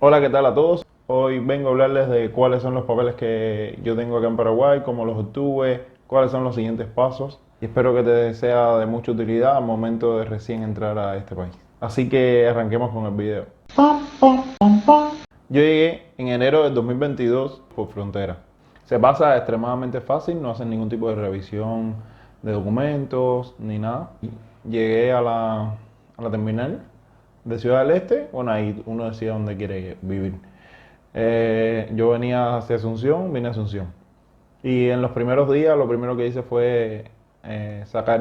Hola, ¿qué tal a todos? Hoy vengo a hablarles de cuáles son los papeles que yo tengo acá en Paraguay, cómo los obtuve, cuáles son los siguientes pasos y espero que te sea de mucha utilidad al momento de recién entrar a este país. Así que arranquemos con el video. Yo llegué en enero del 2022 por frontera. Se pasa extremadamente fácil, no hacen ningún tipo de revisión de documentos ni nada. Llegué a la terminal de Ciudad del Este, bueno, ahí uno decide dónde quiere vivir. Yo venía hacia Asunción, vine a Asunción. Y en los primeros días lo primero que hice fue sacar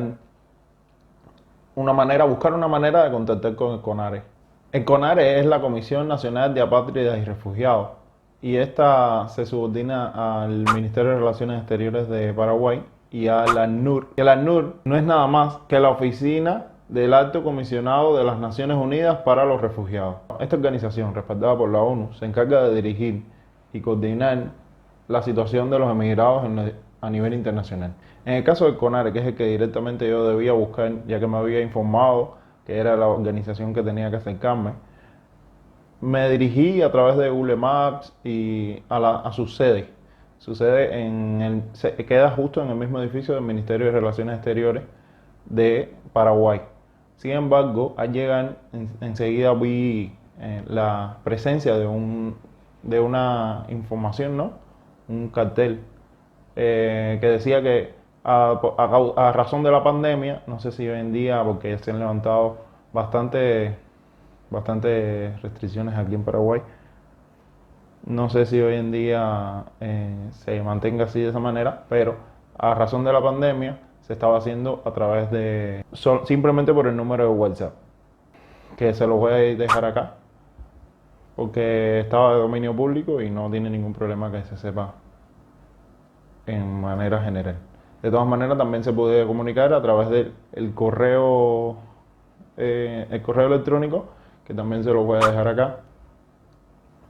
buscar una manera de contactar con el CONARE. El CONARE es la Comisión Nacional de Apátridas y Refugiados y esta se subordina al Ministerio de Relaciones Exteriores de Paraguay y al ACNUR. El ACNUR no es nada más que la oficina del Alto Comisionado de las Naciones Unidas para los Refugiados. Esta organización, respaldada por la ONU, se encarga de dirigir y coordinar la situación de los emigrados a nivel internacional. En el caso del CONARE, que es el que directamente yo debía buscar, ya que me había informado que era la organización que tenía que acercarme, me dirigí a través de Google Maps y a su sede. Su sede queda justo en el mismo edificio del Ministerio de Relaciones Exteriores de Paraguay. Sin embargo, al llegar, enseguida vi la presencia de una información, ¿no? Un cartel que decía que a razón de la pandemia, no sé si hoy en día, porque se han levantado bastante restricciones aquí en Paraguay, no sé si hoy en día se mantenga así de esa manera, pero a razón de la pandemia se estaba haciendo a través simplemente por el número de WhatsApp, que se lo voy a dejar acá, porque estaba de dominio público y no tiene ningún problema que se sepa en manera general. De todas maneras, también se puede comunicar a través del el correo electrónico, que también se lo voy a dejar acá,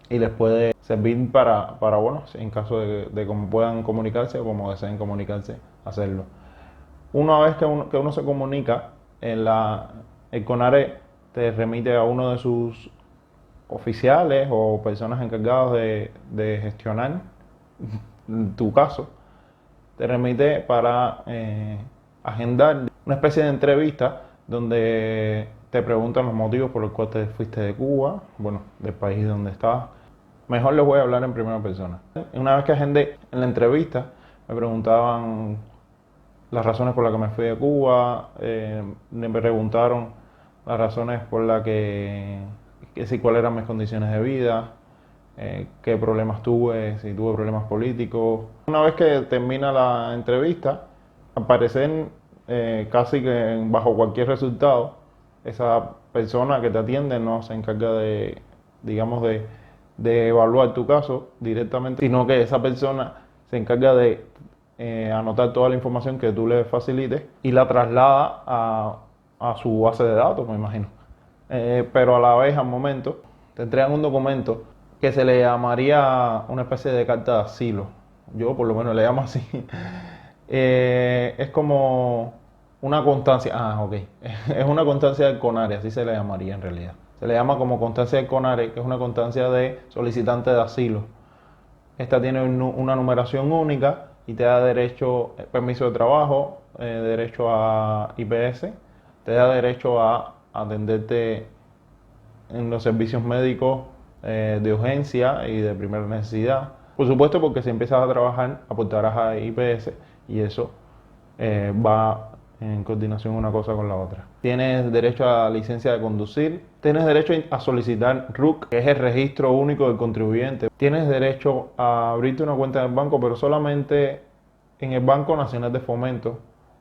y les puede servir bueno, en caso de cómo puedan comunicarse o como deseen comunicarse, hacerlo. Una vez que uno se comunica, el CONARE te remite a uno de sus oficiales o personas encargadas de gestionar tu caso, te remite para agendar una especie de entrevista donde te preguntan los motivos por los cuales te fuiste de Cuba, bueno, del país donde estabas. Mejor les voy a hablar en primera persona. Una vez que agendé en la entrevista, me preguntaban las razones por las que me fui de Cuba, me preguntaron las razones por las que sí, cuáles eran mis condiciones de vida, qué problemas tuve, si tuve problemas políticos. Una vez que termina la entrevista, aparecen casi que bajo cualquier resultado, esa persona que te atiende no se encarga digamos, de evaluar tu caso directamente, sino que esa persona se encarga de anotar toda la información que tú le facilites y la traslada a su base de datos, me imagino. Pero a la vez, al momento, te entregan un documento que se le llamaría una especie de carta de asilo. Yo por lo menos le llamo así. Es como una constancia. Ah, ok. Es una constancia del CONARE, así se le llamaría en realidad. Se le llama como constancia del CONARE, que es una constancia de solicitante de asilo. Esta tiene una numeración única y te da derecho, permiso de trabajo, derecho a IPS, te da derecho a atenderte en los servicios médicos de urgencia y de primera necesidad. Por supuesto, porque si empiezas a trabajar, aportarás a IPS y eso va en coordinación una cosa con la otra. Tienes derecho a licencia de conducir, tienes derecho a solicitar RUC, que es el registro único del contribuyente. Tienes derecho a abrirte una cuenta en el banco, pero solamente en el Banco Nacional de Fomento,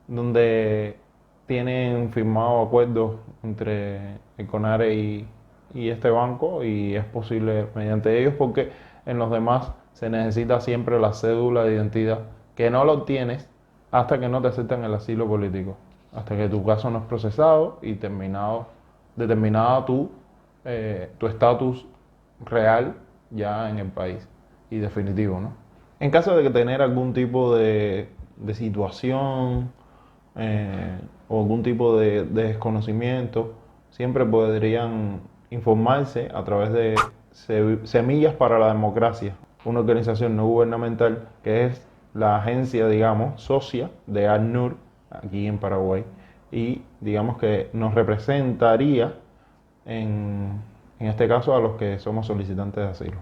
donde tienen firmado acuerdos entre el CONARE y este banco y es posible mediante ellos porque en los demás se necesita siempre la cédula de identidad que no lo obtienes hasta que no te aceptan el asilo político, hasta que tu caso no es procesado y determinado tu estatus real ya en el país y definitivo, ¿no? En caso de que tener algún tipo de situación o algún tipo de desconocimiento, siempre podrían informarse a través Semillas para la Democracia, una organización no gubernamental que es la agencia, digamos, socia de ACNUR aquí en Paraguay y digamos que nos representaría en este caso a los que somos solicitantes de asilo.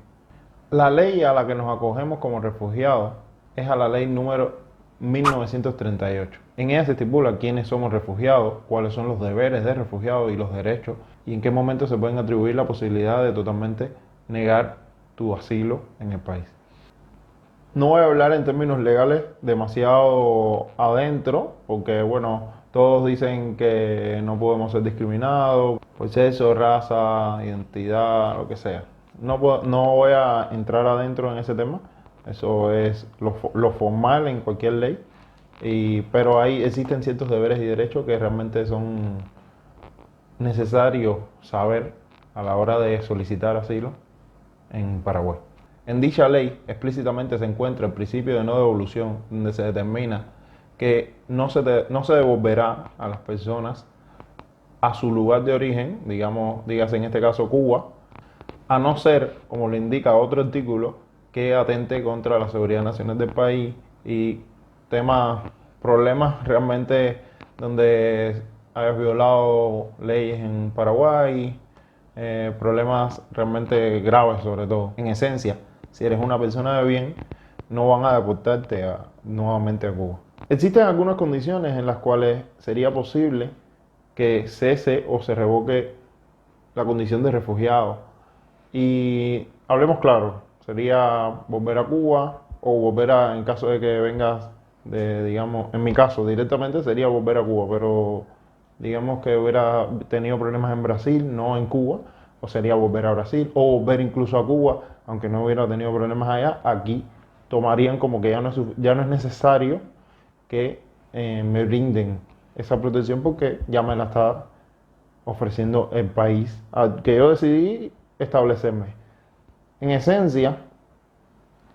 La ley a la que nos acogemos como refugiados es a la ley número 1938. En ella se estipula quiénes somos refugiados, cuáles son los deberes de refugiados y los derechos, y en qué momento se pueden atribuir la posibilidad de totalmente negar tu asilo en el país. No voy a hablar en términos legales demasiado adentro, porque bueno, todos dicen que no podemos ser discriminados por sexo, raza, identidad, lo que sea. No voy a entrar adentro en ese tema, eso es lo formal en cualquier ley, pero ahí existen ciertos deberes y derechos que realmente son necesarios saber a la hora de solicitar asilo en Paraguay. En dicha ley explícitamente se encuentra el principio de no devolución, donde se determina que no se devolverá a las personas a su lugar de origen, dígase en este caso Cuba, a no ser, como le indica otro artículo, que atente contra la seguridad nacional del país y problemas realmente donde hayas violado leyes en Paraguay, problemas realmente graves sobre todo. En esencia, si eres una persona de bien, no van a deportarte nuevamente a Cuba. Existen algunas condiciones en las cuales sería posible que cese o se revoque la condición de refugiado. Y hablemos claro, sería volver a Cuba o en caso de que vengas digamos, en mi caso directamente sería volver a Cuba, pero digamos que hubiera tenido problemas en Brasil, no en Cuba, o sería volver a Brasil o volver incluso a Cuba, aunque no hubiera tenido problemas allá, aquí tomarían como que ya no es necesario que me brinden esa protección porque ya me la está ofreciendo el país al que yo decidí establecerme. En esencia,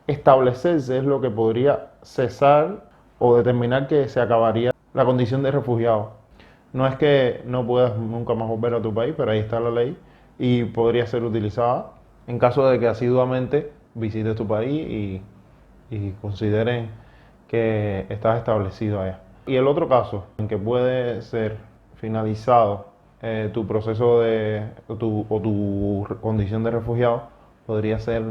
establecerse es lo que podría cesar o determinar que se acabaría la condición de refugiado. No es que no puedas nunca más volver a tu país, pero ahí está la ley y podría ser utilizada en caso de que asiduamente visites tu país y consideren que estás establecido allá. Y el otro caso en que puede ser finalizado tu proceso o tu condición de refugiado podría ser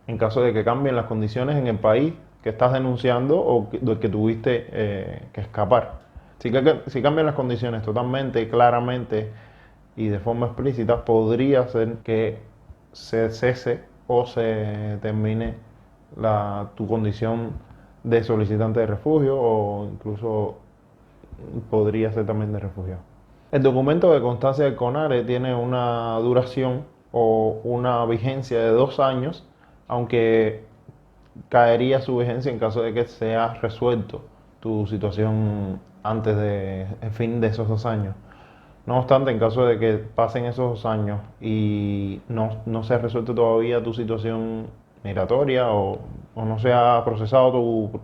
en caso de que cambien las condiciones en el país que estás denunciando o del que tuviste que escapar. Si cambian las condiciones totalmente, claramente y de forma explícita, podría ser que se cese o se termine tu condición de solicitante de refugio o incluso podría ser también de refugiado. El documento de constancia del CONARE tiene una duración o una vigencia de 2 años, aunque caería su vigencia en caso de que sea resuelto tu situación antes del fin de esos 2 años. No obstante, en caso de que pasen esos 2 años y no se ha resuelto todavía tu situación migratoria o no se ha procesado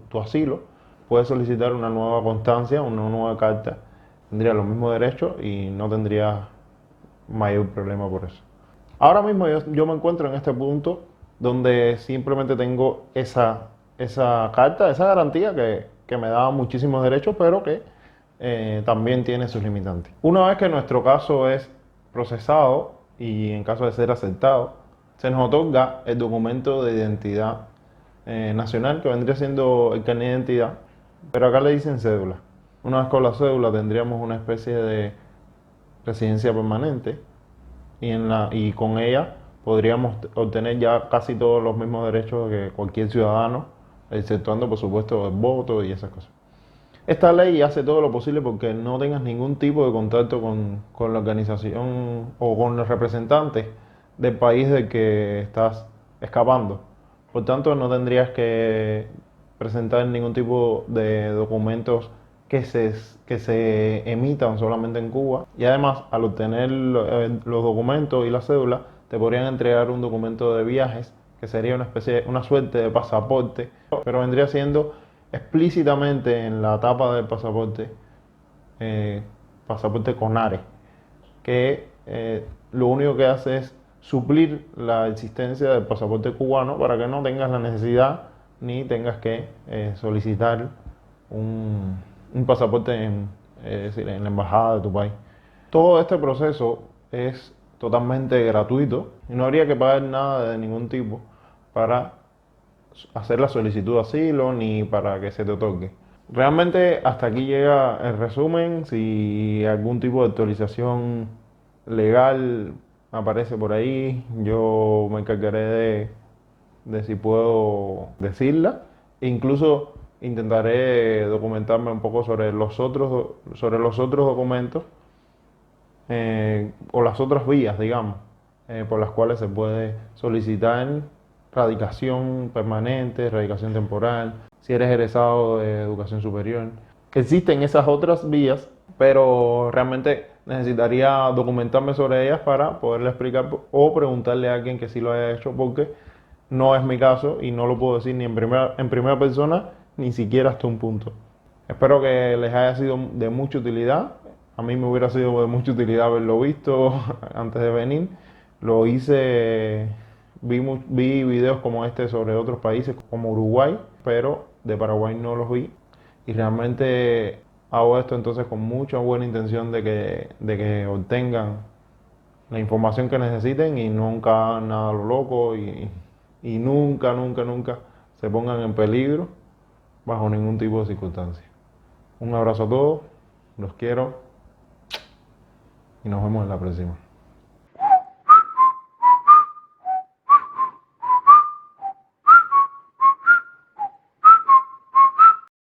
tu asilo, puedes solicitar una nueva constancia, una nueva carta. Tendría los mismos derechos y no tendría mayor problema por eso. Ahora mismo yo me encuentro en este punto donde simplemente tengo esa carta, esa garantía que me da muchísimos derechos, pero que también tiene sus limitantes. Una vez que nuestro caso es procesado y en caso de ser aceptado, se nos otorga el documento de identidad nacional, que vendría siendo el carnet de identidad, pero acá le dicen cédula. Una vez con la cédula tendríamos una especie de residencia permanente y con ella podríamos obtener ya casi todos los mismos derechos que cualquier ciudadano, exceptuando por supuesto el voto y esas cosas. Esta ley hace todo lo posible porque no tengas ningún tipo de contacto con la organización o con los representantes del país del que estás escapando. Por tanto, no tendrías que presentar ningún tipo de documentos que se emitan solamente en Cuba. Y además, al obtener los documentos y la cédula, te podrían entregar un documento de viajes, que sería una suerte de pasaporte, pero vendría siendo explícitamente en la tapa del pasaporte, pasaporte CONARE, que lo único que hace es suplir la existencia del pasaporte cubano para que no tengas la necesidad ni tengas que solicitar un pasaporte es decir, en la embajada de tu país. Todo este proceso es totalmente gratuito y no habría que pagar nada de ningún tipo para hacer la solicitud de asilo ni para que se te otorgue. Realmente hasta aquí llega el resumen. Si algún tipo de actualización legal aparece por ahí, yo me encargaré de si puedo decirla. Incluso intentaré documentarme un poco sobre los otros documentos o las otras vías, digamos, por las cuales se puede solicitar radicación permanente, radicación temporal, si eres egresado de educación superior. Existen esas otras vías, pero realmente necesitaría documentarme sobre ellas para poderle explicar o preguntarle a alguien que sí lo haya hecho, porque no es mi caso y no lo puedo decir ni en primera persona, ni siquiera hasta un punto. Espero que les haya sido de mucha utilidad. A mí me hubiera sido de mucha utilidad haberlo visto antes de venir. Lo hice, vi videos como este sobre otros países como Uruguay, pero de Paraguay no los vi. Y realmente hago esto entonces con mucha buena intención de que obtengan la información que necesiten y nunca hagan nada a lo loco y nunca, nunca, nunca se pongan en peligro bajo ningún tipo de circunstancia. Un abrazo a todos, los quiero y nos vemos en la próxima.